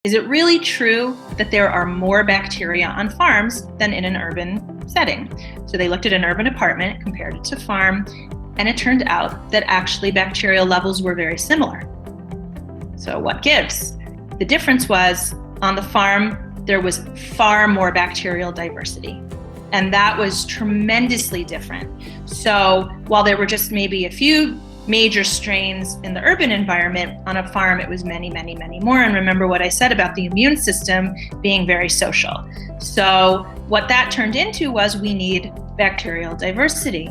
Is it really true that there are more bacteria on farms than in an urban setting? So they looked at an urban apartment, compared it to farm, and it turned out that actually bacterial levels were very similar. So what gives? The difference was on the farm, there was far more bacterial diversity. And that was tremendously different. So while there were just maybe a few major strains in the urban environment, on a farm it was many, many, many more. And remember what I said about the immune system being very social. So what that turned into was we need bacterial diversity.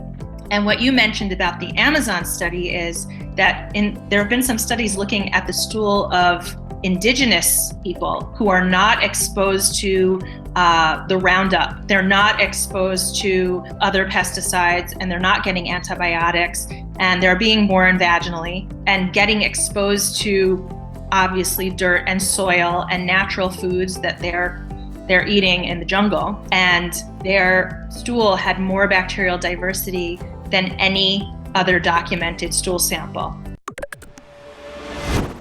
And what you mentioned about the Amazon study is that there have been some studies looking at the stool of indigenous people who are not exposed to the Roundup. They're not exposed to other pesticides, and they're not getting antibiotics, and they're being born vaginally and getting exposed to obviously dirt and soil and natural foods that they're eating in the jungle. And their stool had more bacterial diversity than any other documented stool sample.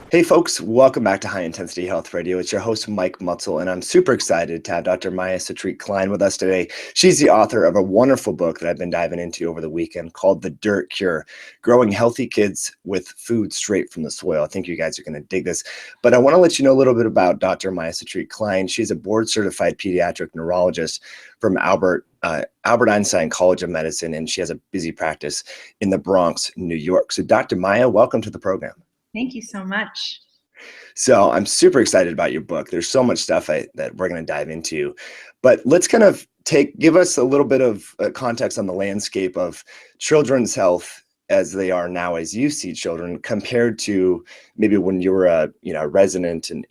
Hey folks, welcome back to High Intensity Health Radio. It's your host, Mike Mutzel, and I'm super excited to have Dr. Shetreat Klein with us today. She's the author of a wonderful book that I've been diving into over the weekend called The Dirt Cure, Growing Healthy Kids with Food Straight from the Soil. I think you guys are going to dig this, but I want to let you know a little bit about Dr. Shetreat Klein. She's a board-certified pediatric neurologist from Albert Einstein College of Medicine, and she has a busy practice in the Bronx, New York. So Dr. Maya, welcome to the program. Thank you so much. So I'm super excited about your book. There's so much stuff that we're going to dive into, but let's kind of give us a little bit of context on the landscape of children's health as they are now, as you see children, compared to maybe when you were a resident and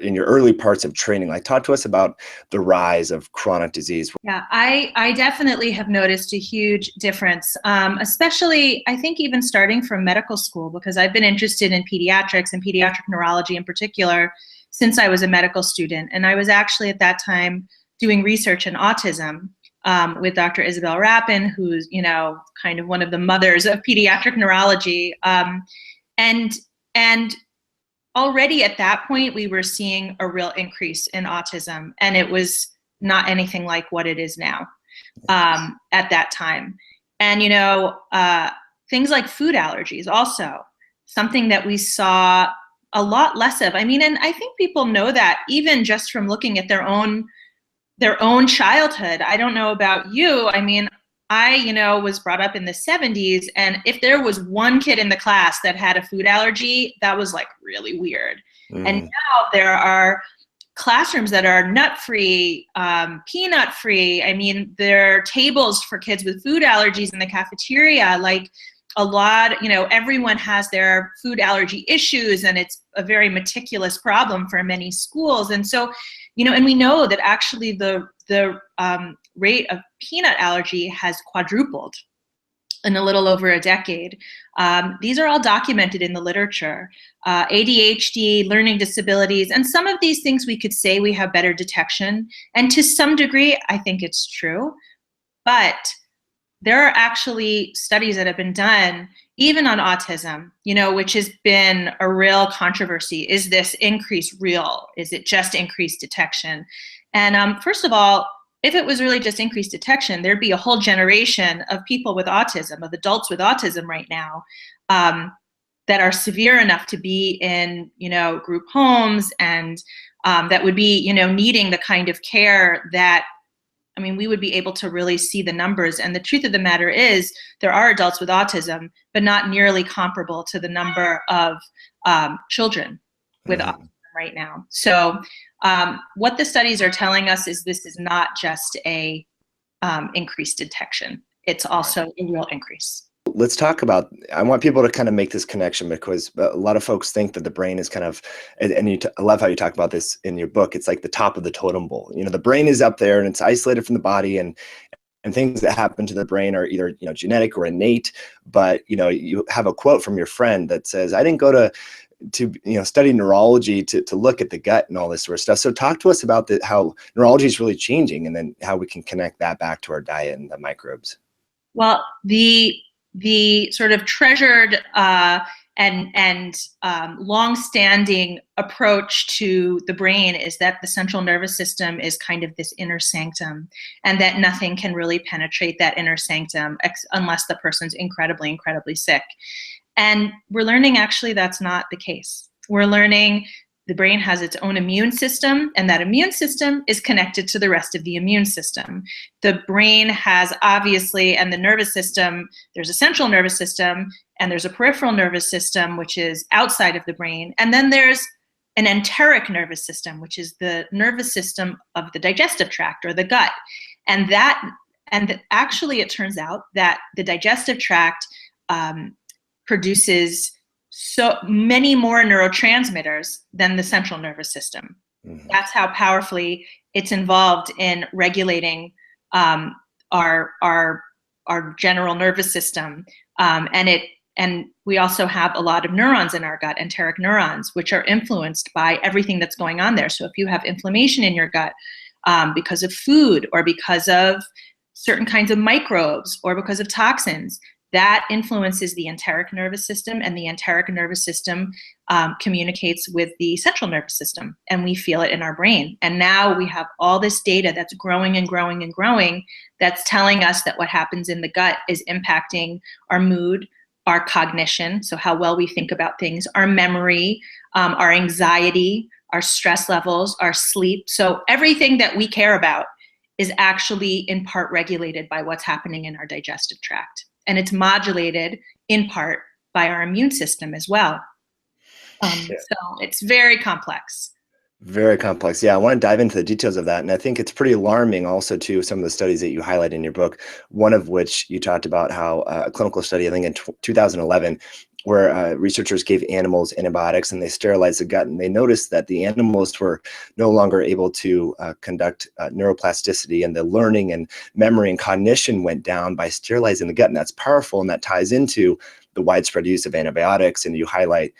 in your early parts of training. Like, talk to us about the rise of chronic disease. Yeah, I definitely have noticed a huge difference, especially I think even starting from medical school, because I've been interested in pediatrics and pediatric neurology in particular since I was a medical student. And I was actually at that time doing research in autism with Dr. Isabel Rappin, who's, kind of one of the mothers of pediatric neurology. And already at that point, we were seeing a real increase in autism, and it was not anything like what it is now at that time. And, things like food allergies also, something that we saw a lot less of. I mean, and I think people know that even just from looking at their own childhood. I don't know about you. I mean, I, was brought up in the 70s, and if there was one kid in the class that had a food allergy, that was like really weird. And now there are classrooms that are nut-free, peanut-free. I mean, there are tables for kids with food allergies in the cafeteria. Like a lot, everyone has their food allergy issues, and it's a very meticulous problem for many schools. And so, and we know that actually the rate of peanut allergy has quadrupled in a little over a decade. These are all documented in the literature. ADHD, learning disabilities, and some of these things we could say we have better detection. And to some degree, I think it's true. But there are actually studies that have been done even on autism, which has been a real controversy. Is this increase real? Is it just increased detection? And first of all, if it was really just increased detection, there'd be a whole generation of people with autism, of adults with autism right now, that are severe enough to be in, group homes, and that would be, needing the kind of care that, we would be able to really see the numbers. And the truth of the matter is there are adults with autism, but not nearly comparable to the number of children with autism right now. So what the studies are telling us is this is not just a increased detection. It's also a real increase. Let's talk about, I want people to kind of make this connection, because a lot of folks think that the brain is kind of, and I love how you talk about this in your book, it's like the top of the totem pole. The brain is up there and it's isolated from the body, and things that happen to the brain are either, genetic or innate. But, you have a quote from your friend that says, I didn't go to study neurology to look at the gut and all this sort of stuff. So talk to us about how neurology is really changing, and then how we can connect that back to our diet and the microbes. Well, the sort of treasured long-standing approach to the brain is that the central nervous system is kind of this inner sanctum, and that nothing can really penetrate that inner sanctum unless the person's incredibly, incredibly sick. And we're learning actually that's not the case. We're learning the brain has its own immune system, and that immune system is connected to the rest of the immune system. The brain has obviously, and the nervous system, there's a central nervous system, and there's a peripheral nervous system, which is outside of the brain. And then there's an enteric nervous system, which is the nervous system of the digestive tract or the gut. And actually it turns out that the digestive tract produces so many more neurotransmitters than the central nervous system. Mm-hmm. That's how powerfully it's involved in regulating our general nervous system. And we also have a lot of neurons in our gut, enteric neurons, which are influenced by everything that's going on there. So if you have inflammation in your gut because of food or because of certain kinds of microbes or because of toxins, that influences the enteric nervous system, and the enteric nervous system communicates with the central nervous system, and we feel it in our brain. And now we have all this data that's growing and growing and growing that's telling us that what happens in the gut is impacting our mood, our cognition, so how well we think about things, our memory, our anxiety, our stress levels, our sleep. So everything that we care about is actually in part regulated by what's happening in our digestive tract. And it's modulated in part by our immune system as well. So it's very complex. Very complex. Yeah, I want to dive into the details of that. And I think it's pretty alarming also to some of the studies that you highlight in your book, one of which you talked about how a clinical study, I think in 2011, where researchers gave animals antibiotics and they sterilized the gut, and they noticed that the animals were no longer able to conduct neuroplasticity, and the learning and memory and cognition went down by sterilizing the gut. And that's powerful, and that ties into the widespread use of antibiotics. And you highlight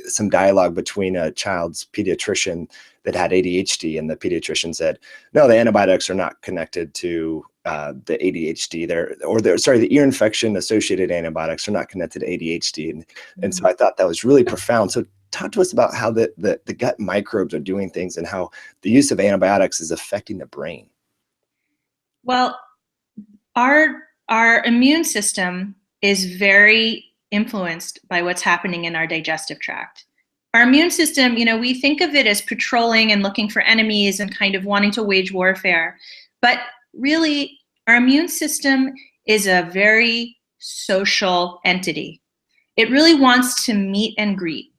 some dialogue between a child's pediatrician that had ADHD, and the pediatrician said, no, the antibiotics are not connected to the ADHD. The ear infection associated antibiotics are not connected to ADHD. And so I thought that was really profound. So talk to us about how the gut microbes are doing things and how the use of antibiotics is affecting the brain. Well, our immune system is very influenced by what's happening in our digestive tract. Our immune system, we think of it as patrolling and looking for enemies and kind of wanting to wage warfare. But really, our immune system is a very social entity. It really wants to meet and greet.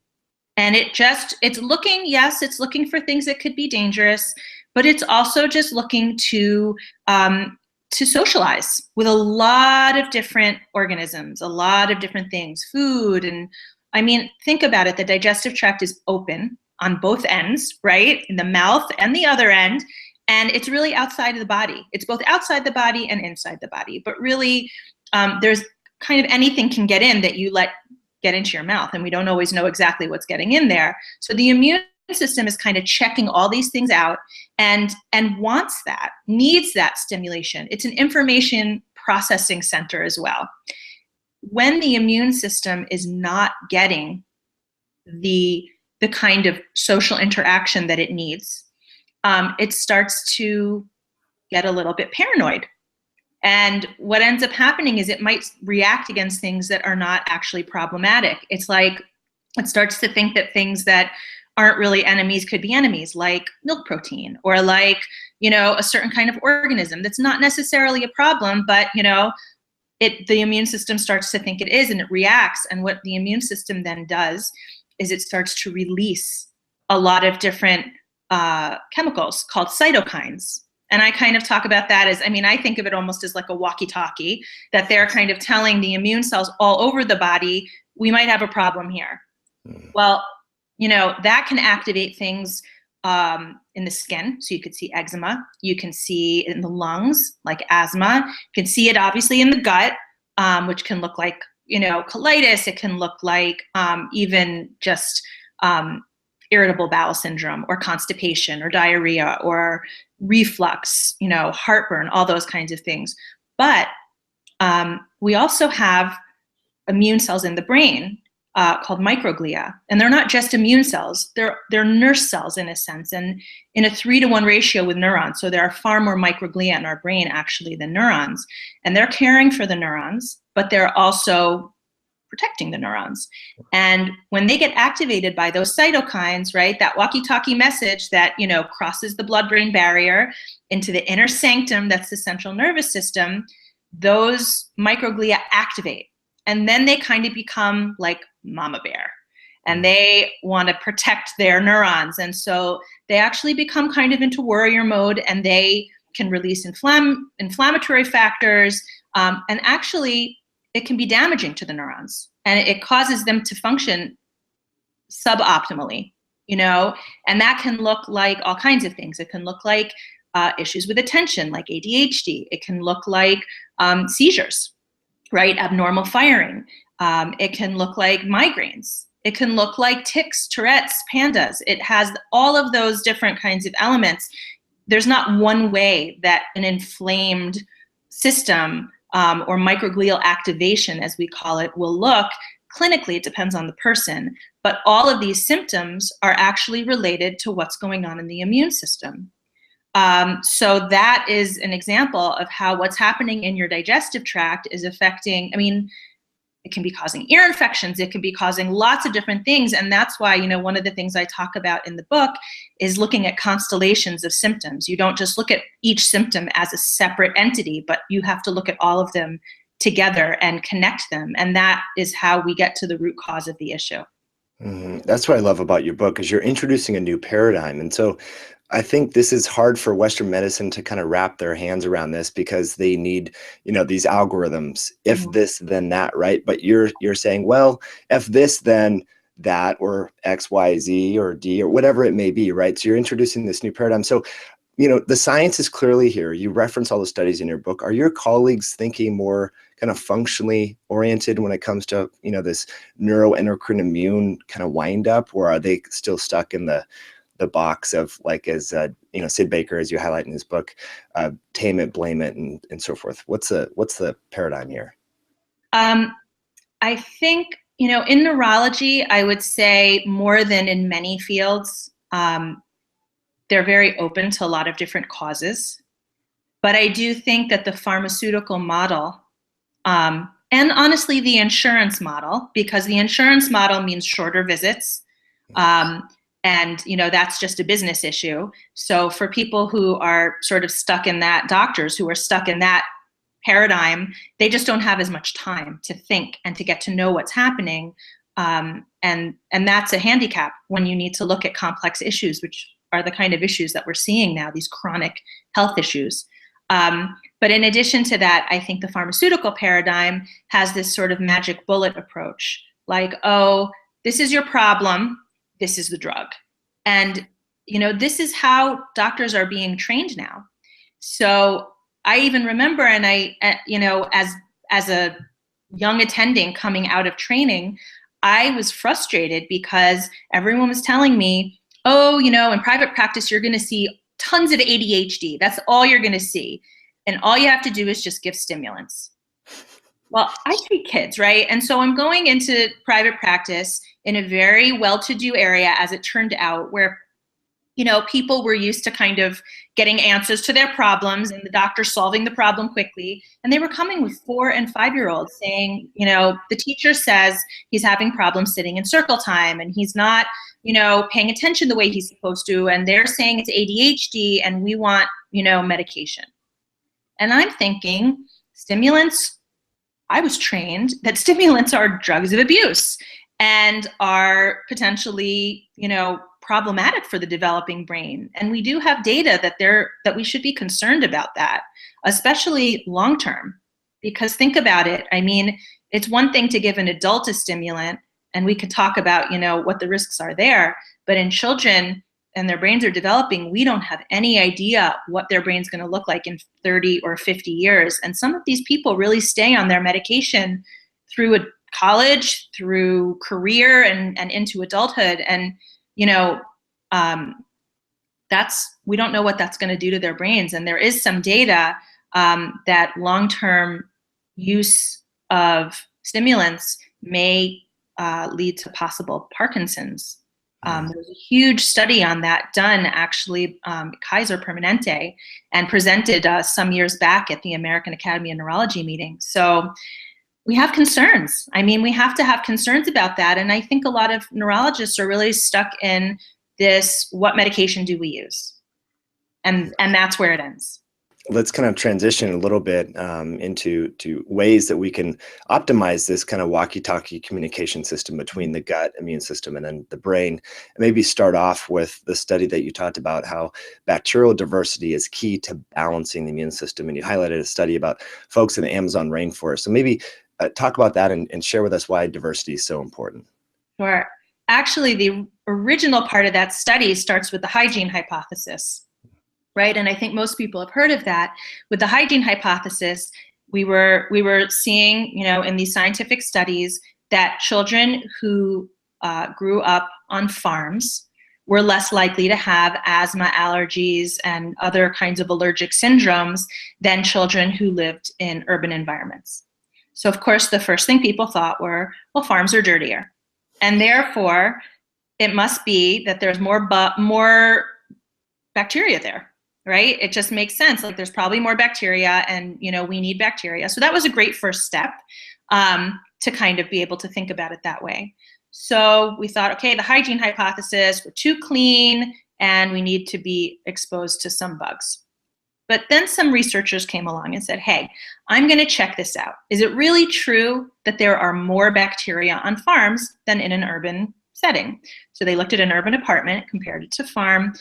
And it's looking for things that could be dangerous, but it's also just looking to socialize with a lot of different organisms, a lot of different things, food. And I mean, think about it. The digestive tract is open on both ends, right? In the mouth and the other end. And it's really outside of the body. It's both outside the body and inside the body. But really, there's kind of anything can get in that you let get into your mouth. And we don't always know exactly what's getting in there. So the immune system is kind of checking all these things out and needs that stimulation. It's an information processing center as well. When the immune system is not getting the kind of social interaction that it needs, it starts to get a little bit paranoid. And what ends up happening is it might react against things that are not actually problematic. It's like it starts to think that things that aren't really enemies could be enemies, like milk protein, or like, a certain kind of organism that's not necessarily a problem, but, the immune system starts to think it is, and it reacts. And what the immune system then does is it starts to release a lot of different chemicals called cytokines. And I kind of talk about that as, I think of it almost as like a walkie-talkie, that they're kind of telling the immune cells all over the body, we might have a problem here. Well, that can activate things in the skin. So you could see eczema. You can see in the lungs, like asthma. You can see it obviously in the gut, which can look like, colitis. It can look like even just irritable bowel syndrome or constipation or diarrhea or reflux, heartburn, all those kinds of things. But we also have immune cells in the brain called microglia. And they're not just immune cells, they're nurse cells in a sense, and in a 3-to-1 ratio with neurons. So there are far more microglia in our brain actually than neurons. And they're caring for the neurons, but they're also protecting the neurons. And when they get activated by those cytokines, right, that walkie-talkie message that, crosses the blood-brain barrier into the inner sanctum, that's the central nervous system, those microglia activate. And then they kind of become like mama bear, and they want to protect their neurons. And so they actually become kind of into warrior mode, and they can release inflammatory factors. And actually, it can be damaging to the neurons, and it causes them to function suboptimally, and that can look like all kinds of things. It can look like issues with attention, like ADHD. It can look like seizures, right? Abnormal firing. It can look like migraines. It can look like tics, Tourette's, pandas. It has all of those different kinds of elements. There's not one way that an inflamed system or microglial activation, as we call it, will look. Clinically, it depends on the person, but all of these symptoms are actually related to what's going on in the immune system. So that is an example of how what's happening in your digestive tract is affecting, it can be causing ear infections, it can be causing lots of different things. And that's why, one of the things I talk about in the book is looking at constellations of symptoms. You don't just look at each symptom as a separate entity, but you have to look at all of them together and connect them. And that is how we get to the root cause of the issue. That's what I love about your book, is you're introducing a new paradigm. And so I think this is hard for Western medicine to kind of wrap their hands around this, because they need, these algorithms, if this, then that, right? But you're saying, well, if this, then that, or X, Y, Z, or D, or whatever it may be, right? So you're introducing this new paradigm. So, the science is clearly here. You reference all the studies in your book. Are your colleagues thinking more kind of functionally oriented when it comes to, this neuroendocrine immune kind of wind up, or are they still stuck in the box of, like, as Sid Baker, as you highlight in his book, tame it, blame it, and so forth? What's the paradigm here? I think, in neurology, I would say more than in many fields, they're very open to a lot of different causes. But I do think that the pharmaceutical model, and honestly the insurance model, because the insurance model means shorter visits, and that's just a business issue. So for people who are sort of stuck in that, doctors who are stuck in that paradigm, they just don't have as much time to think and to get to know what's happening. And that's a handicap when you need to look at complex issues, which are the kind of issues that we're seeing now, these chronic health issues. But in addition to that, I think the pharmaceutical paradigm has this sort of magic bullet approach, like, oh, this is your problem, this is the drug. And, this is how doctors are being trained now. So I even remember, and as a young attending coming out of training, I was frustrated because everyone was telling me, oh, in private practice, you're going to see tons of ADHD. That's all you're going to see. And all you have to do is just give stimulants. Well, I treat kids, right? And so I'm going into private practice in a very well-to-do area, as it turned out, where, people were used to kind of getting answers to their problems and the doctor solving the problem quickly. And they were coming with 4- and 5-year-olds saying, the teacher says he's having problems sitting in circle time and he's not, paying attention the way he's supposed to. And they're saying it's ADHD and we want, medication. And I'm thinking, stimulants, I was trained that stimulants are drugs of abuse and are potentially, problematic for the developing brain. And we do have data that we should be concerned about that, especially long-term, because think about it. It's one thing to give an adult a stimulant, and we could talk about, what the risks are there, but in children and their brains are developing, we don't have any idea what their brain's going to look like in 30 or 50 years. And some of these people really stay on their medication through a college, through career, and into adulthood. And, we don't know what that's going to do to their brains. And there is some data that long-term use of stimulants may lead to possible Parkinson's. There was a huge study on that done actually, Kaiser Permanente, and presented some years back at the American Academy of Neurology meeting. So we have concerns. I mean, we have to have concerns about that. And I think a lot of neurologists are really stuck in this, what medication do we use? And that's where it ends. Let's kind of transition a little bit into ways that we can optimize this kind of walkie-talkie communication system between the gut immune system and then the brain. And maybe start off with the study that you talked about, how bacterial diversity is key to balancing the immune system. And you highlighted a study about folks in the Amazon rainforest. So maybe talk about that and share with us why diversity is so important. Sure. Actually, the original part of that study starts with the hygiene hypothesis. Right, and I think most people have heard of that. With the hygiene hypothesis, we were seeing, in these scientific studies, that children who grew up on farms were less likely to have asthma, allergies, and other kinds of allergic syndromes than children who lived in urban environments. So, of course, the first thing people thought were, well, farms are dirtier, and therefore it must be that there's more bacteria there. Right? It just makes sense. Like, there's probably more bacteria, and, we need bacteria. So that was a great first step to kind of be able to think about it that way. So we thought, okay, the hygiene hypothesis, we're too clean and we need to be exposed to some bugs. But then some researchers came along and said, hey, I'm going to check this out. Is it really true that there are more bacteria on farms than in an urban setting? So they looked at an urban apartment, compared it to farm,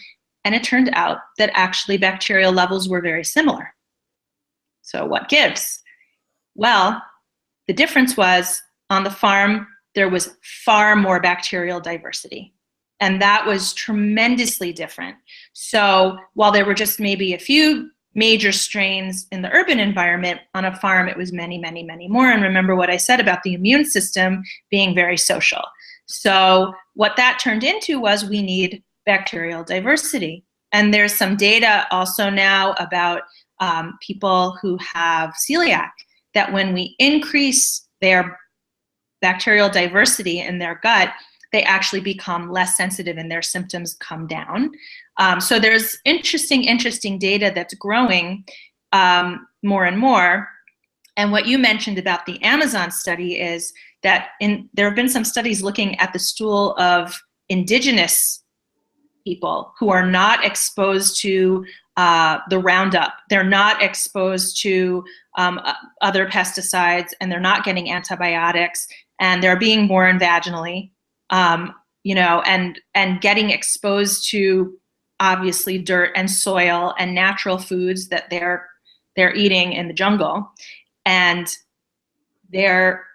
and it turned out that actually bacterial levels were very similar. So what gives? Well, the difference was, on the farm, there was far more bacterial diversity. And that was tremendously different. So while there were just maybe a few major strains in the urban environment, on a farm it was many, many, many more. And remember what I said about the immune system being very social. So what that turned into was, we need bacterial diversity. And there's some data also now about people who have celiac, that when we increase their bacterial diversity in their gut, they actually become less sensitive and their symptoms come down. So there's interesting data that's growing more and more. And what you mentioned about the Amazon study is that there have been some studies looking at the stool of indigenous people who are not exposed to the Roundup. They're not exposed to other pesticides, and they're not getting antibiotics, and they're being born vaginally, and getting exposed to obviously dirt and soil and natural foods that they're eating in the jungle. And their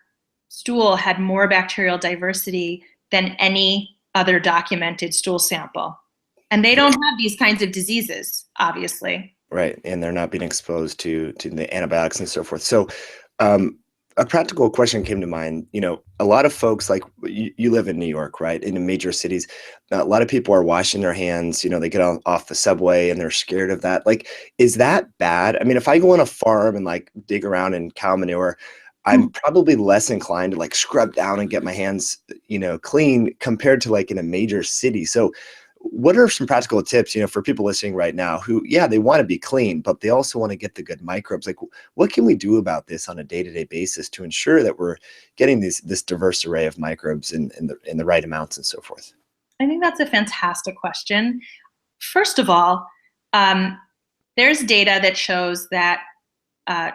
stool had more bacterial diversity than any other documented stool sample. And they don't have these kinds of diseases, obviously. Right, and they're not being exposed to the antibiotics and so forth. So a practical question came to mind. A lot of folks, like you live in New York, right? In major cities, a lot of people are washing their hands. They get off the subway and they're scared of that. Like, is that bad? I mean, if I go on a farm and like dig around in cow manure, I'm probably less inclined to like scrub down and get my hands, clean compared to like in a major city. So what are some practical tips, for people listening right now who, they want to be clean, but they also want to get the good microbes? Like, what can we do about this on a day-to-day basis to ensure that we're getting this diverse array of microbes in the right amounts and so forth? I think that's a fantastic question. First of all, there's data that shows that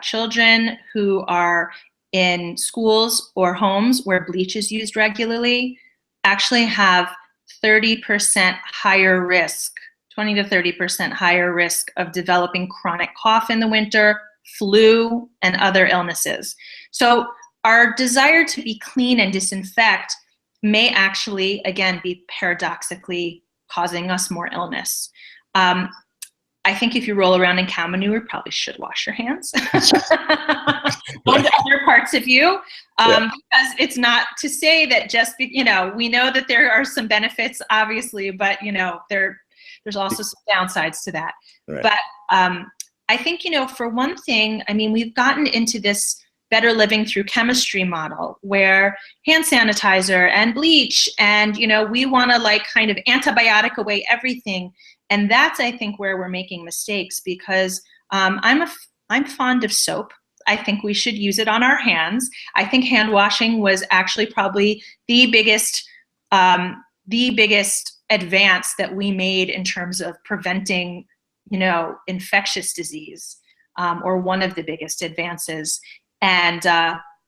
children who are in schools or homes where bleach is used regularly actually have 30% higher risk, 20 to 30% higher risk of developing chronic cough in the winter, flu, and other illnesses. So our desire to be clean and disinfect may actually, again, be paradoxically causing us more illness. I think if you roll around in cow manure, you probably should wash your hands and other parts of you, because it's not to say that just, we know that there are some benefits, obviously, but, there's also some downsides to that. Right. But I think, for one thing, I mean, we've gotten into this better living through chemistry model, where hand sanitizer and bleach, and we want to like kind of antibiotic away everything. And that's, I think, where we're making mistakes, because I'm fond of soap. I think we should use it on our hands. I think hand washing was actually probably the biggest advance that we made in terms of preventing, infectious disease, or one of the biggest advances. And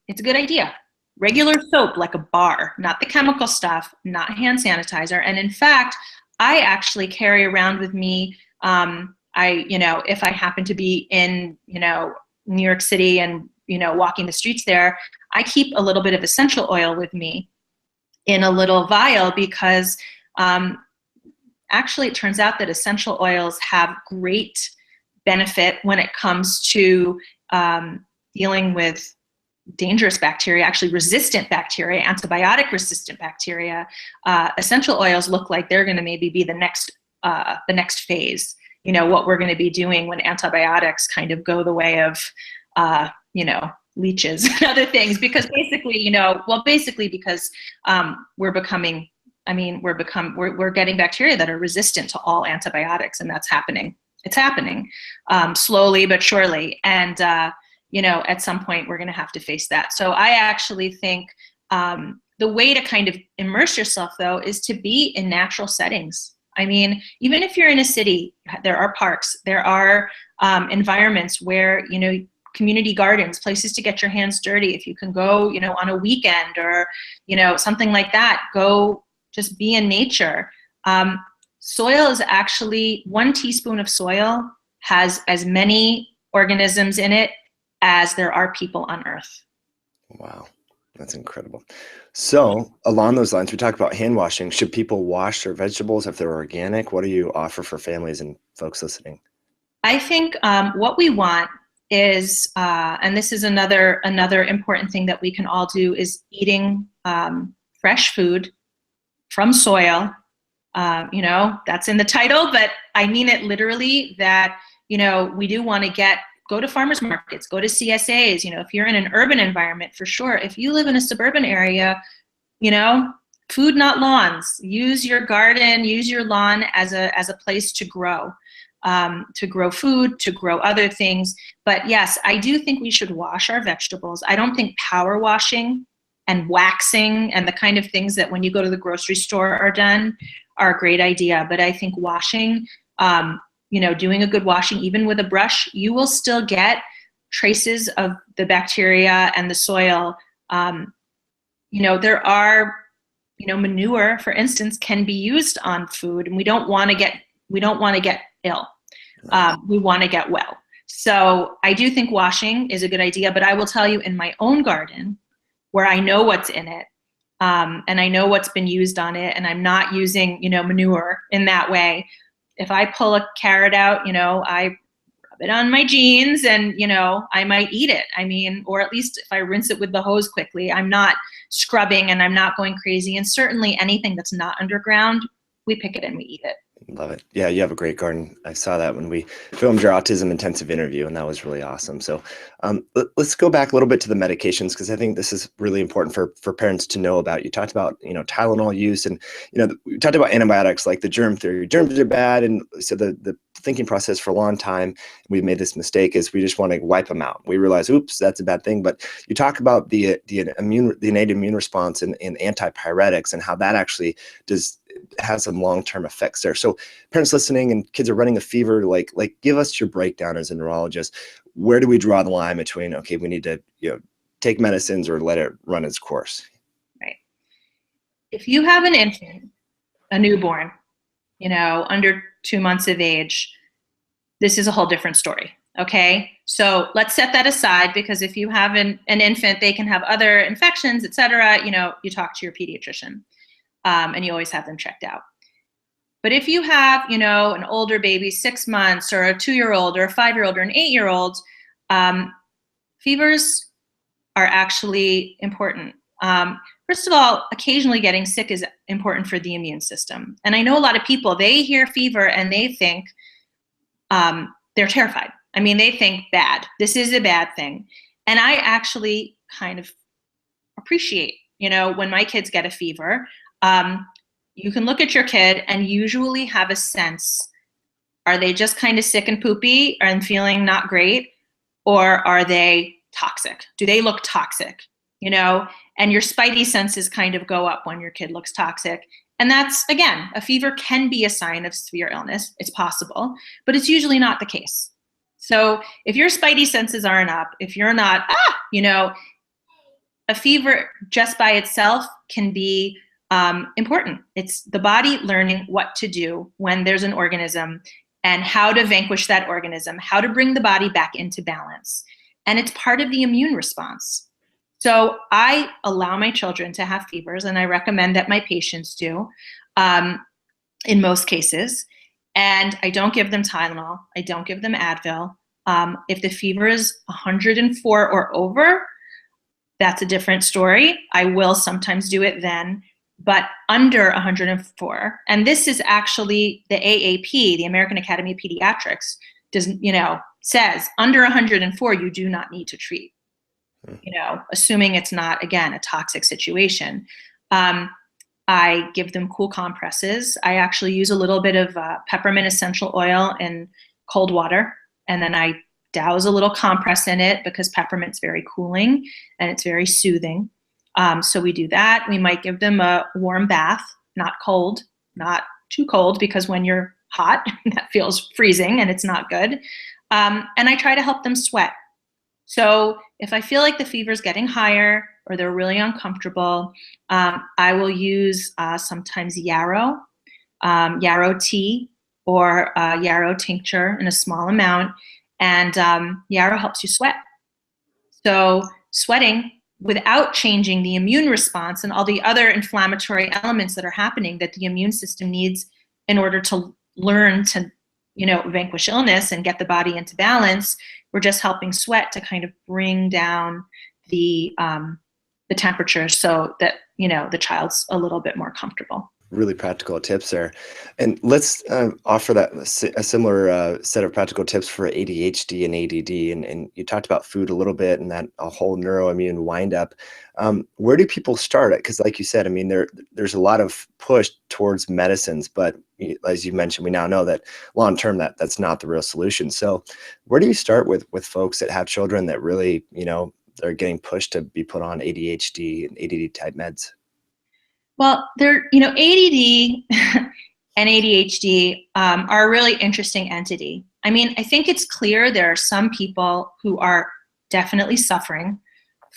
it's a good idea. Regular soap, like a bar, not the chemical stuff, not hand sanitizer. And in fact, I actually carry around with me, if I happen to be in, New York City and, walking the streets there, I keep a little bit of essential oil with me in a little vial, because actually it turns out that essential oils have great benefit when it comes to dealing with dangerous bacteria, actually resistant bacteria, antibiotic resistant bacteria. Essential oils look like they're going to maybe be the next phase. What we're going to be doing when antibiotics kind of go the way of, leeches and other things, because basically, because we're getting bacteria that are resistant to all antibiotics, and that's happening. It's happening slowly but surely. And, at some point we're going to have to face that. So I actually think the way to kind of immerse yourself, though, is to be in natural settings. I mean, even if you're in a city, there are parks, there are environments where, community gardens, places to get your hands dirty. If you can go, on a weekend or, something like that, go just be in nature. Soil is actually, 1 teaspoon of soil has as many organisms in it as there are people on Earth. Wow, that's incredible. So along those lines, we talk about hand washing. Should people wash their vegetables if they're organic? What do you offer for families and folks listening? I think what we want is, and this is another important thing that we can all do, is eating fresh food from soil. That's in the title, but I mean it literally, that, we do want to go to farmers markets, go to CSAs, if you're in an urban environment, for sure. If you live in a suburban area, food, not lawns. Use your garden, use your lawn as a place to grow food, to grow other things. But yes, I do think we should wash our vegetables. I don't think power washing and waxing and the kind of things that when you go to the grocery store are done are a great idea. But I think washing, doing a good washing, even with a brush, you will still get traces of the bacteria and the soil. There are, manure, for instance, can be used on food, and we don't want to get ill. We want to get well. So I do think washing is a good idea, but I will tell you, in my own garden, where I know what's in it, and I know what's been used on it, and I'm not using, manure in that way. If I pull a carrot out, I rub it on my jeans, and, I might eat it. I mean, or at least if I rinse it with the hose quickly, I'm not scrubbing and I'm not going crazy. And certainly anything that's not underground, we pick it and we eat it. Love it. Yeah, you have a great garden. I saw that when we filmed your autism intensive interview, and that was really awesome. So let's go back a little bit to the medications, because I think this is really important for parents to know about. You talked about, Tylenol use, and, we talked about antibiotics, like the germ theory. Germs are bad. And so the thinking process for a long time, we've made this mistake, is we just want to wipe them out. We realize, oops, that's a bad thing. But you talk about the innate immune response and antipyretics, and how that actually has some long-term effects there. So parents listening and kids are running a fever, like give us your breakdown as a neurologist. Where do we draw the line between, okay, we need to, take medicines or let it run its course? Right. If you have an infant, a newborn, under 2 months of age, this is a whole different story. Okay. So let's set that aside, because if you have an infant, they can have other infections, et cetera. You talk to your pediatrician. And you always have them checked out. But if you have, an older baby, 6 months, or a 2-year-old, or a 5-year-old, or an 8-year-old, fevers are actually important. First of all, occasionally getting sick is important for the immune system. And I know a lot of people, they hear fever and they think they're terrified. I mean, they think bad. This is a bad thing. And I actually kind of appreciate, when my kids get a fever, you can look at your kid and usually have a sense, are they just kind of sick and poopy and feeling not great? Or are they toxic? Do they look toxic? And your spidey senses kind of go up when your kid looks toxic. And that's, again, a fever can be a sign of severe illness. It's possible, but it's usually not the case. So if your spidey senses aren't up, if you're not, a fever just by itself can be important. It's the body learning what to do when there's an organism and how to vanquish that organism, how to bring the body back into balance. And it's part of the immune response. So I allow my children to have fevers, and I recommend that my patients do in most cases. And I don't give them Tylenol. I don't give them Advil. If the fever is 104 or over, that's a different story. I will sometimes do it then, but under 104. And this is actually the AAP, the American Academy of Pediatrics, says under 104, you do not need to treat, assuming it's not, again, a toxic situation. I give them cool compresses. I actually use a little bit of peppermint essential oil in cold water, and then I douse a little compress in it because peppermint's very cooling and it's very soothing. So we do that. We might give them a warm bath, not cold, not too cold, because when you're hot, that feels freezing and it's not good. And I try to help them sweat. So if I feel like the fever's getting higher or they're really uncomfortable, I will use sometimes yarrow tea or yarrow tincture in a small amount. And yarrow helps you sweat. So sweating without changing the immune response and all the other inflammatory elements that are happening that the immune system needs in order to learn to, vanquish illness and get the body into balance, we're just helping sweat to kind of bring down the temperature so that, the child's a little bit more comfortable. Really practical tips there. And let's offer that a similar set of practical tips for ADHD and ADD. And you talked about food a little bit and that a whole neuroimmune windup. Where do people start? Because like you said, there's a lot of push towards medicines, but as you mentioned, we now know that long term that's not the real solution. So where do you start with folks that have children that really, they're getting pushed to be put on ADHD and ADD type meds? Well, ADD and ADHD are a really interesting entity. I think it's clear there are some people who are definitely suffering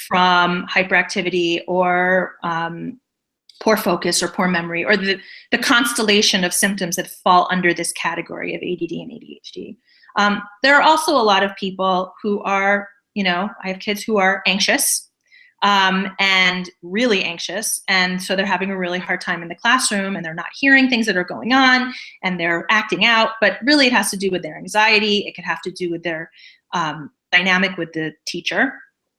from hyperactivity or poor focus or poor memory or the constellation of symptoms that fall under this category of ADD and ADHD. There are also a lot of people who are, I have kids who are anxious. And really anxious. And so they're having a really hard time in the classroom and they're not hearing things that are going on and they're acting out, but really it has to do with their anxiety. It could have to do with their dynamic with the teacher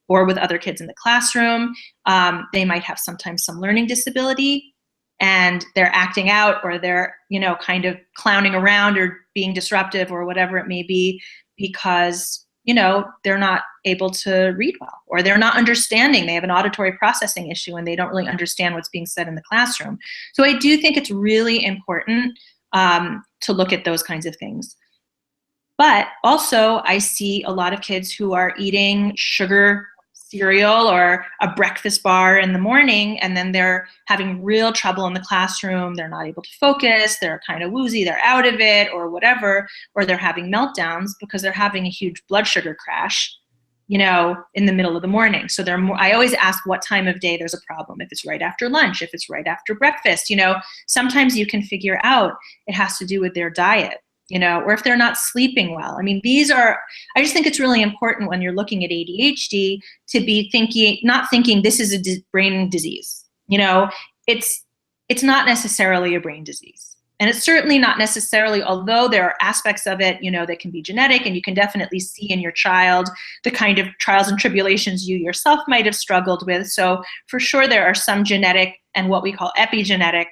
or with other kids in the classroom. They might have sometimes some learning disability and they're acting out or they're, kind of clowning around or being disruptive or whatever it may be because they're not able to read well, or they're not understanding. They have an auditory processing issue and they don't really understand what's being said in the classroom. So I do think it's really important to look at those kinds of things. But also I see a lot of kids who are eating sugar cereal or a breakfast bar in the morning, and then they're having real trouble in the classroom. They're not able to focus. They're kind of woozy. They're out of it or whatever, or they're having meltdowns because they're having a huge blood sugar crash, in the middle of the morning. So I always ask what time of day there's a problem. If it's right after lunch, if it's right after breakfast, sometimes you can figure out it has to do with their diet. Or if they're not sleeping well. I just think it's really important when you're looking at ADHD to be not thinking this is a brain disease. It's not necessarily a brain disease. And it's certainly not necessarily, although there are aspects of it, that can be genetic, and you can definitely see in your child the kind of trials and tribulations you yourself might have struggled with. So for sure, there are some genetic and what we call epigenetic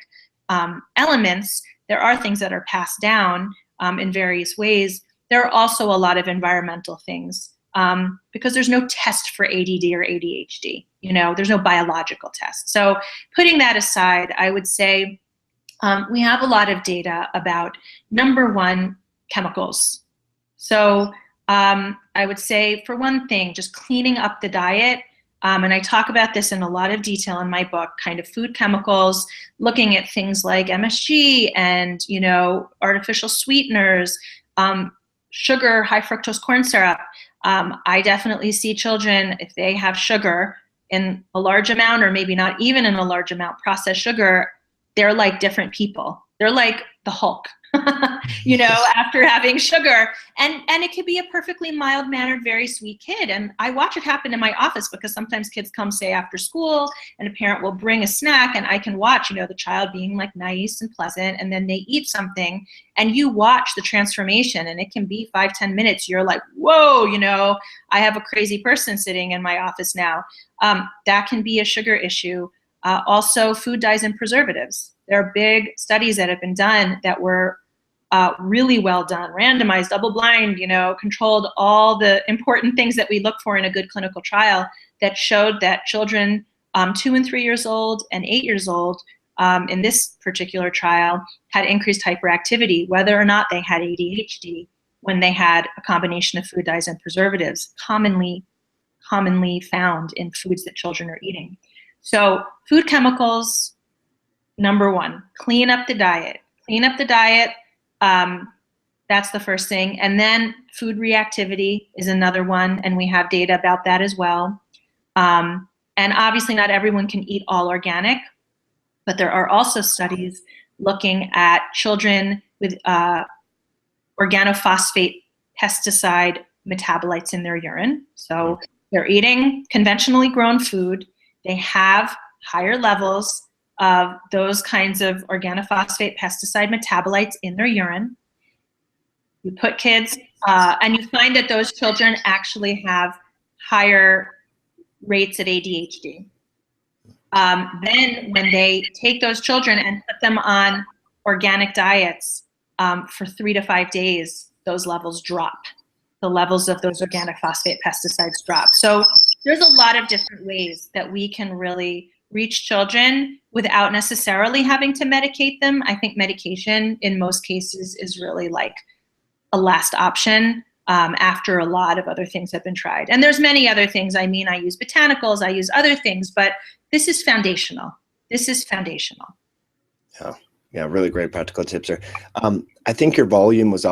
elements. There are things that are passed down in various ways. There are also a lot of environmental things because there's no test for ADD or ADHD. There's no biological test. So putting that aside, I would say we have a lot of data about, number one, chemicals. So I would say, for one thing, just cleaning up the diet. And I talk about this in a lot of detail in my book, kind of food chemicals, looking at things like MSG and, artificial sweeteners, sugar, high fructose corn syrup. I definitely see children, if they have sugar in a large amount, or maybe not even in a large amount, processed sugar, they're like different people. They're like the Hulk, after having sugar. And it could be a perfectly mild-mannered, very sweet kid. And I watch it happen in my office, because sometimes kids come, say, after school, and a parent will bring a snack, and I can watch, the child being like nice and pleasant, and then they eat something, and you watch the transformation, and it can be 5-10 minutes. You're like, whoa, I have a crazy person sitting in my office now. That can be a sugar issue. Also, food dyes and preservatives. There are big studies that have been done that were really well done, randomized, double-blind, controlled, all the important things that we look for in a good clinical trial, that showed that children 2 and 3 years old and 8 years old in this particular trial had increased hyperactivity, whether or not they had ADHD, when they had a combination of food dyes and preservatives, commonly found in foods that children are eating. So food chemicals, number one, clean up the diet. Clean up the diet. That's the first thing. And then food reactivity is another one, and we have data about that as well. And obviously not everyone can eat all organic, but there are also studies looking at children with organophosphate pesticide metabolites in their urine. So they're eating conventionally grown food. They have higher levels of those kinds of organophosphate pesticide metabolites in their urine. You put kids, and you find that those children actually have higher rates of ADHD. Then when they take those children and put them on organic diets for 3 to 5 days, those levels drop. The levels of those organophosphate pesticides drop. So there's a lot of different ways that we can really reach children without necessarily having to medicate them. I think medication in most cases is really like a last option after a lot of other things have been tried. And there's many other things. I mean, I use botanicals, I use other things, but this is foundational. This is foundational. Yeah, really great practical tips there. I think your volume was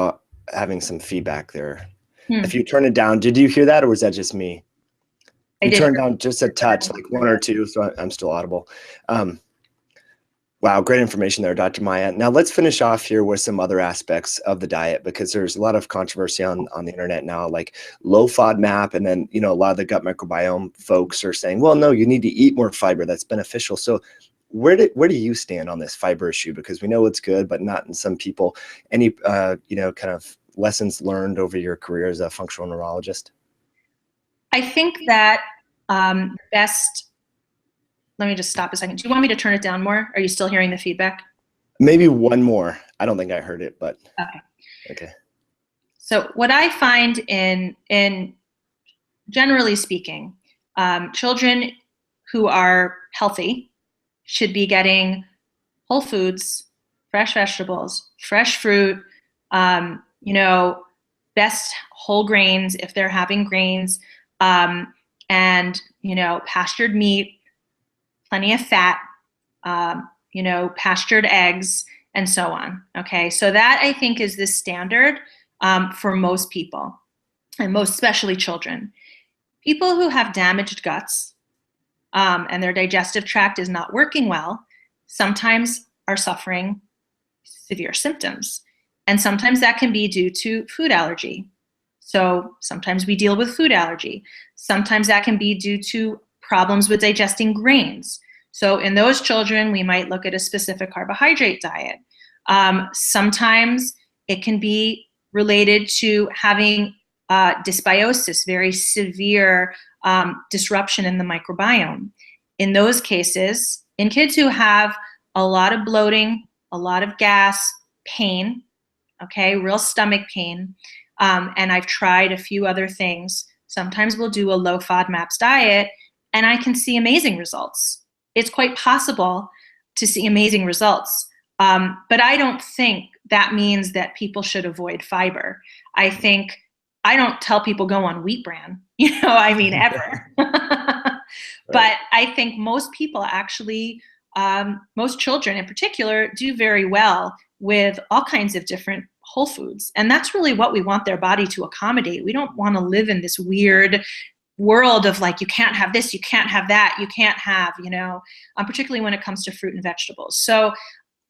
having some feedback there. If you turn it down, did you hear that, or was that just me? You turned down just a touch, like 1 or 2, so I'm still audible. Wow, great information there, Dr. Maya. Now let's finish off here with some other aspects of the diet, because there's a lot of controversy on the internet now, like low FODMAP, and then a lot of the gut microbiome folks are saying, well, no, you need to eat more fiber. That's beneficial. So where do you stand on this fiber issue? Because we know it's good, but not in some people. Any kind of lessons learned over your career as a functional neurologist? I think that best. Let me just stop a second. Do you want me to turn it down more? Are you still hearing the feedback? Maybe one more. I don't think I heard it, but okay. So what I find in generally speaking, children who are healthy should be getting whole foods, fresh vegetables, fresh fruit, best whole grains if they're having grains, and pastured meat, plenty of fat, pastured eggs, and so on. Okay, so that I think is the standard for most people, and most especially children. People who have damaged guts and their digestive tract is not working well sometimes are suffering severe symptoms. And sometimes that can be due to food allergy. So sometimes we deal with food allergy. Sometimes that can be due to problems with digesting grains. So in those children, we might look at a specific carbohydrate diet. Sometimes it can be related to having dysbiosis, very severe disruption in the microbiome. In those cases, in kids who have a lot of bloating, a lot of gas, pain, okay, real stomach pain, and I've tried a few other things, Sometimes we'll do a low FODMAPs diet, and I can see amazing results. It's quite possible to see amazing results. But I don't think that means that people should avoid fiber. I don't tell people go on wheat bran, ever. But I think most people actually, most children in particular, do very well with all kinds of different whole foods. And that's really what we want their body to accommodate. We don't want to live in this weird world of like, you can't have this, you can't have that, you can't have, particularly when it comes to fruit and vegetables. So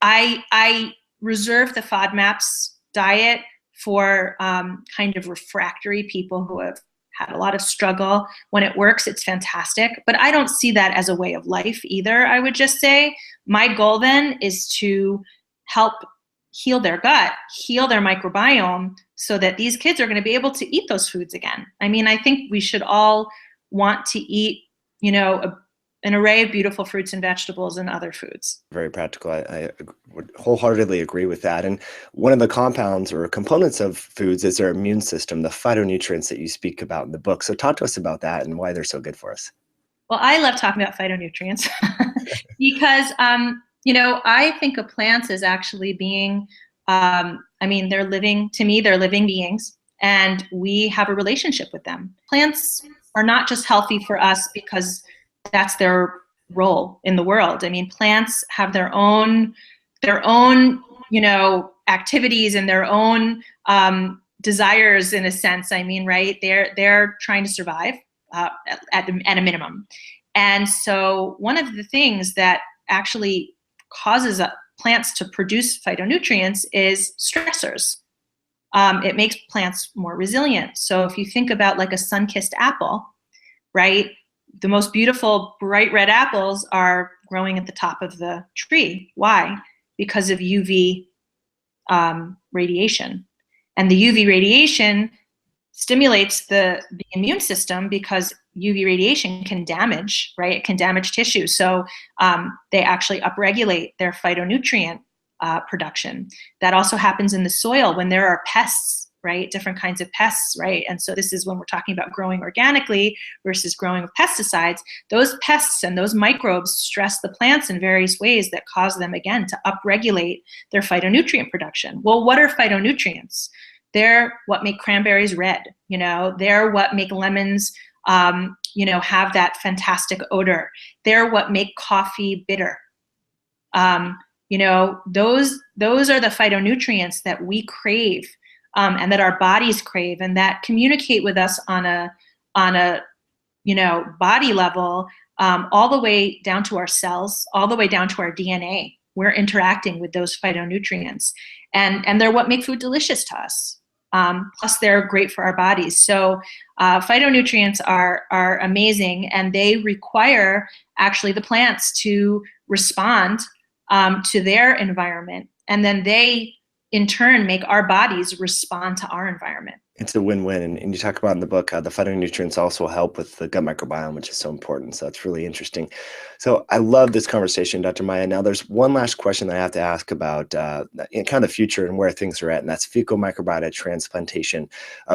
I reserve the FODMAPs diet for kind of refractory people who have had a lot of struggle. When it works, it's fantastic. But I don't see that as a way of life either. I would just say my goal then is to help heal their gut, heal their microbiome, so that these kids are going to be able to eat those foods again. I mean, I think we should all want to eat, an array of beautiful fruits and vegetables and other foods. Very practical. I would wholeheartedly agree with that. And one of the compounds or components of foods is our immune system, the phytonutrients that you speak about in the book. So talk to us about that and why they're so good for us. Well, I love talking about phytonutrients because, I think of plants as actually being, they're living beings, and we have a relationship with them. Plants are not just healthy for us because that's their role in the world. I mean, plants have their own, activities and their own desires in a sense. I mean, right? They're trying to survive at a minimum. And so one of the things that actually causes plants to produce phytonutrients is stressors. It makes plants more resilient. So if you think about like a sun-kissed apple, right? The most beautiful bright red apples are growing at the top of the tree. Why? Because of UV radiation. And the UV radiation stimulates the immune system because UV radiation can damage, right? It can damage tissue. So they actually upregulate their phytonutrient production. That also happens in the soil when there are pests, right? Different kinds of pests, right? And so this is when we're talking about growing organically versus growing with pesticides. Those pests and those microbes stress the plants in various ways that cause them, again, to upregulate their phytonutrient production. Well, what are phytonutrients? They're what make cranberries red, they're what make lemons, have that fantastic odor. They're what make coffee bitter. Those are the phytonutrients that we crave. And that our bodies crave, and that communicate with us on a body level, all the way down to our cells, all the way down to our DNA. We're interacting with those phytonutrients, and they're what make food delicious to us. Plus, they're great for our bodies. So, phytonutrients are amazing, and they require actually the plants to respond to their environment, and then they in turn make our bodies respond to our environment. It's a win-win. And you talk about in the book, the phytonutrients also help with the gut microbiome, which is so important. So that's really interesting. So I love this conversation, Dr. Maya. Now there's one last question that I have to ask about kind of the future and where things are at, and that's fecal microbiota transplantation.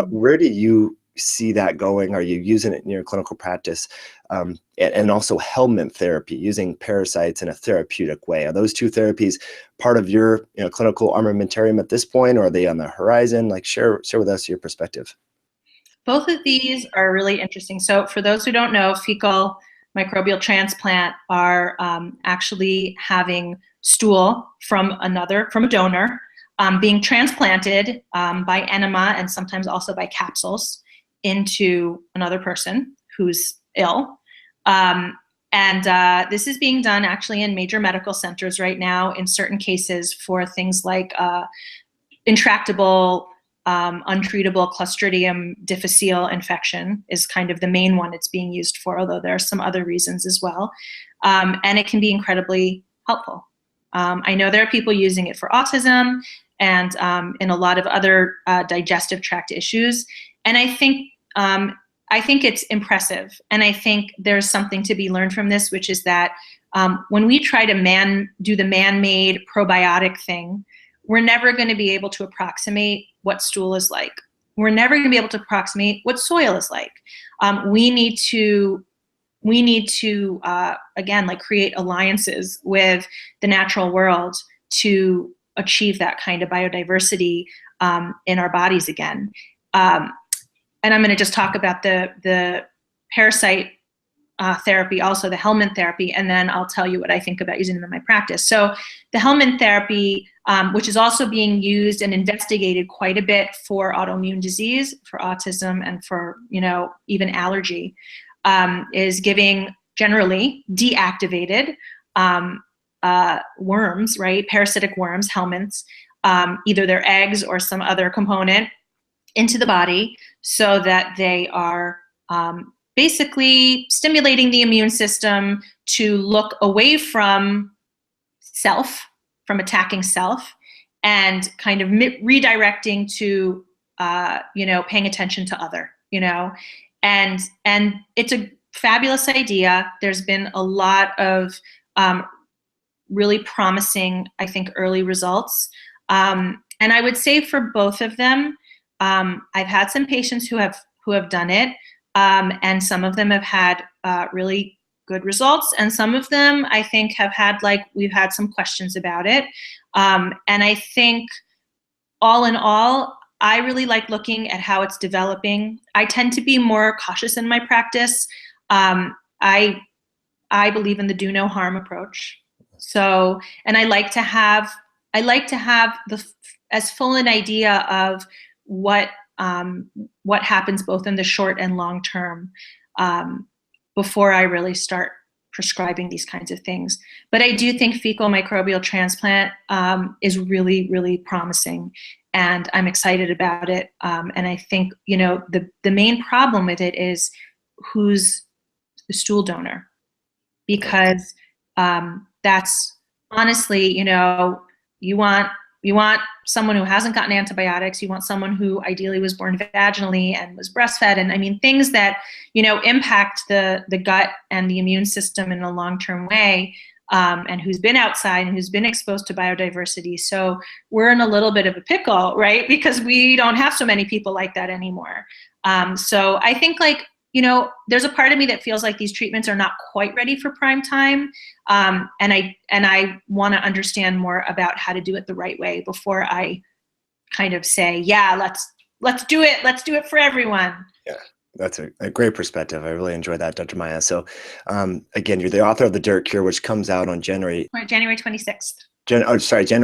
Where do you see that going? Are you using it in your clinical practice? And also helminth therapy, using parasites in a therapeutic way. Are those two therapies part of your clinical armamentarium at this point, or are they on the horizon? Like share with us your perspective. Both of these are really interesting. So for those who don't know, fecal microbial transplant are actually having stool from a donor being transplanted by enema and sometimes also by capsules into another person who's ill. And this is being done actually in major medical centers right now in certain cases for things like intractable, untreatable Clostridium difficile infection is kind of the main one it's being used for, although there are some other reasons as well. And it can be incredibly helpful. I know there are people using it for autism and in a lot of other digestive tract issues. And I think it's impressive. And I think there's something to be learned from this, which is that when we try to do the man-made probiotic thing, we're never going to be able to approximate what stool is like. we're never going to be able to approximate what soil is like. We need to again, like, create alliances with the natural world to achieve that kind of biodiversity in our bodies again. And I'm going to just talk about the parasite therapy, also the Hellman therapy, and then I'll tell you what I think about using them in my practice. So the Hellman therapy, which is also being used and investigated quite a bit for autoimmune disease, for autism, and for, even allergy, is giving generally deactivated worms, right? Parasitic worms, helminths, either their eggs or some other component into the body, so that they are basically stimulating the immune system to look away from self, from attacking self, and kind of redirecting to, paying attention to other, and it's a fabulous idea. There's been a lot of really promising, I think, early results. And I would say for both of them, I've had some patients who have done it, and some of them have had really good results, and some of them I think have had, we've had some questions about it. And I think all in all, I really like looking at how it's developing. I tend to be more cautious in my practice. I believe in the do no harm approach. So, and I like to have as full an idea of what happens both in the short and long term before I really start prescribing these kinds of things. But I do think fecal microbial transplant is really, really promising, and I'm excited about it. And I think, the main problem with it is who's the stool donor, because that's honestly, you want someone who hasn't gotten antibiotics. You want someone who ideally was born vaginally and was breastfed. And I mean, things that, impact the gut and the immune system in a long-term way, and who's been outside and who's been exposed to biodiversity. So we're in a little bit of a pickle, right? Because we don't have so many people like that anymore. So I think, there's a part of me that feels like these treatments are not quite ready for prime time. And I want to understand more about how to do it the right way before I kind of say, yeah, let's do it. Let's do it for everyone. Yeah, that's a great perspective. I really enjoyed that, Dr. Maya. So again, you're the author of The Dirt Cure, which comes out on January 26th. January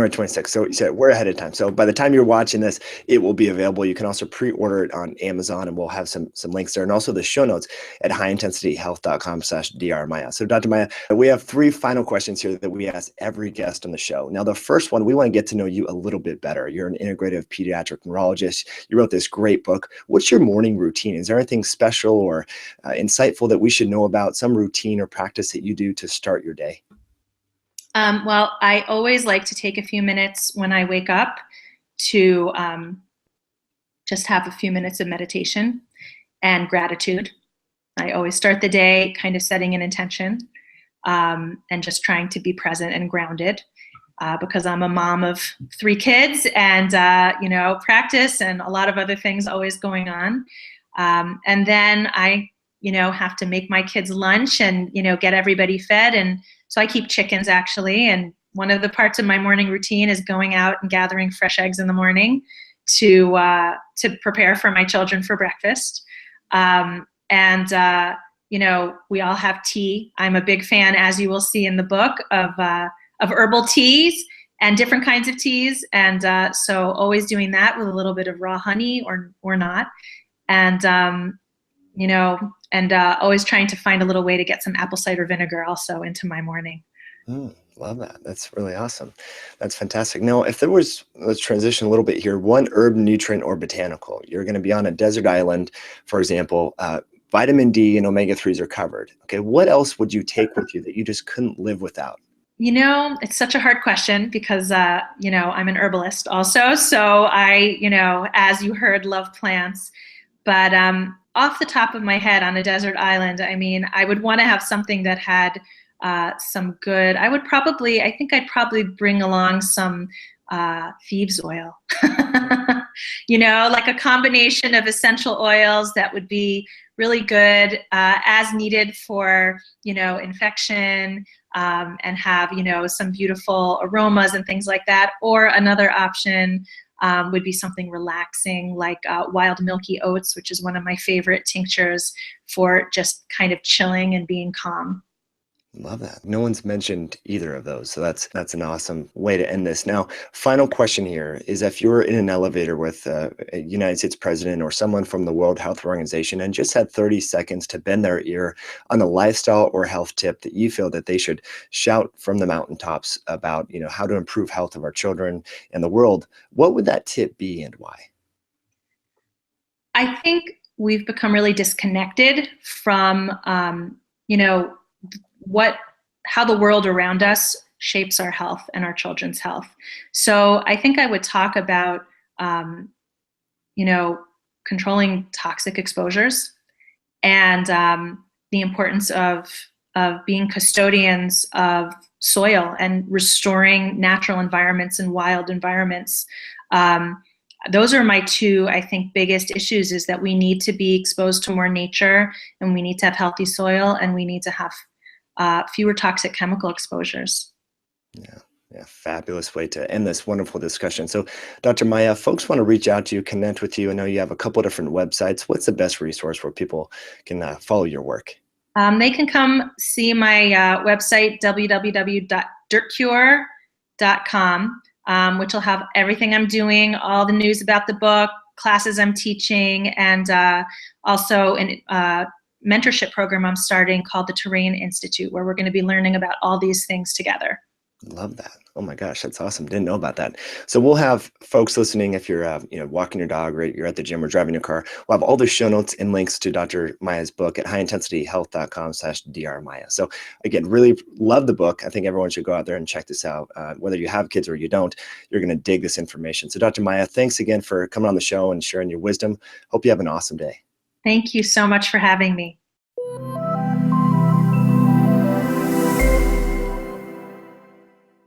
26th. So you said we're ahead of time. So by the time you're watching this, it will be available. You can also pre-order it on Amazon, and we'll have some links there, and also the show notes at highintensityhealth.com/drmaya. So Dr. Maya, we have 3 final questions here that we ask every guest on the show. Now, the first one, we want to get to know you a little bit better. You're an integrative pediatric neurologist. You wrote this great book. What's your morning routine? Is there anything special or insightful that we should know about, some routine or practice that you do to start your day? Well, I always like to take a few minutes when I wake up to just have a few minutes of meditation and gratitude. I always start the day kind of setting an intention and just trying to be present and grounded because I'm a mom of 3 kids and, practice and a lot of other things always going on. And then I, have to make my kids lunch and, get everybody fed. And so I keep chickens, actually, and one of the parts of my morning routine is going out and gathering fresh eggs in the morning to prepare for my children for breakfast. We all have tea. I'm a big fan, as you will see in the book, of herbal teas and different kinds of teas, and so always doing that with a little bit of raw honey or not, and always trying to find a little way to get some apple cider vinegar also into my morning. Love that. That's really awesome. That's fantastic. Now, if there was, let's transition a little bit here, one herb, nutrient, or botanical. You're going to be on a desert island, for example, vitamin D and omega-3s are covered. Okay, what else would you take with you that you just couldn't live without? It's such a hard question because, I'm an herbalist also. So I, as you heard, love plants. But off the top of my head, on a desert island, I would want to have something that had some good, I think I'd probably bring along some thieves oil. like a combination of essential oils that would be really good as needed for, infection, and have, some beautiful aromas and things like that. Or another option would be something relaxing like wild milky oats, which is one of my favorite tinctures for just kind of chilling and being calm. Love that. No one's mentioned either of those. So that's an awesome way to end this. Now, final question here is, if you're in an elevator with a United States president or someone from the World Health Organization and just had 30 seconds to bend their ear on a lifestyle or health tip that you feel that they should shout from the mountaintops about, how to improve health of our children and the world, what would that tip be and why? I think we've become really disconnected from, how the world around us shapes our health and our children's health. So I think I would talk about, controlling toxic exposures and the importance of being custodians of soil and restoring natural environments and wild environments. Those are my two, I think, biggest issues, is that we need to be exposed to more nature, and we need to have healthy soil, and we need to have fewer toxic chemical exposures. Yeah, fabulous way to end this wonderful discussion. So, Dr. Maya, folks want to reach out to you, connect with you. I know you have a couple of different websites. What's the best resource where people can follow your work? They can come see my website, www.dirtcure.com, which will have everything I'm doing, all the news about the book, classes I'm teaching, and also a mentorship program I'm starting called the Terrain Institute, where we're going to be learning about all these things together. Love that. Oh my gosh, that's awesome. Didn't know about that. So we'll have folks listening, if you're walking your dog or you're at the gym or driving your car, we'll have all the show notes and links to Dr. Maya's book at highintensityhealth.com/drmaya. So again, really love the book. I think everyone should go out there and check this out. Whether you have kids or you don't, you're going to dig this information. So Dr. Maya, thanks again for coming on the show and sharing your wisdom. Hope you have an awesome day. Thank you so much for having me.